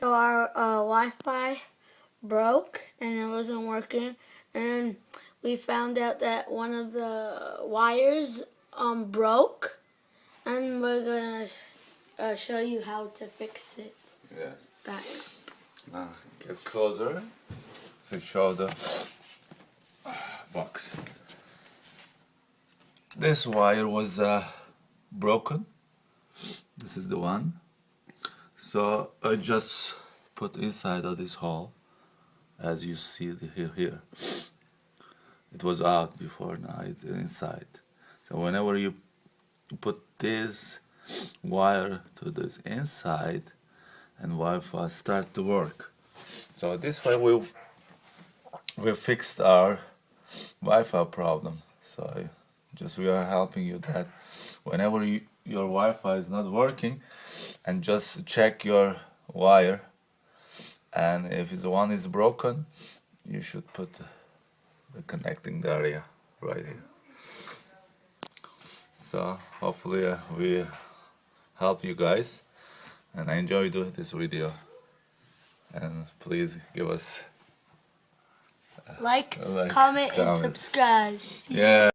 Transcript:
So our Wi-Fi broke and it wasn't working, and we found out that one of the wires broke, and we're gonna show you how to fix it. Yes. Back. Now get closer to show the box. This wire was broken. This is the one. So I just put inside of this hole, as you see here. It was out before, now it's inside. So whenever you put this wire to this inside, and Wi-Fi start to work. So this way we fixed our Wi-Fi problem. So we are helping you that whenever your Wi-Fi is not working, and just check your wire, and if the one is broken, you should put the connecting area right here. So hopefully we help you guys, and I enjoyed this video, and please give us Like, comment, and subscribe. Yeah.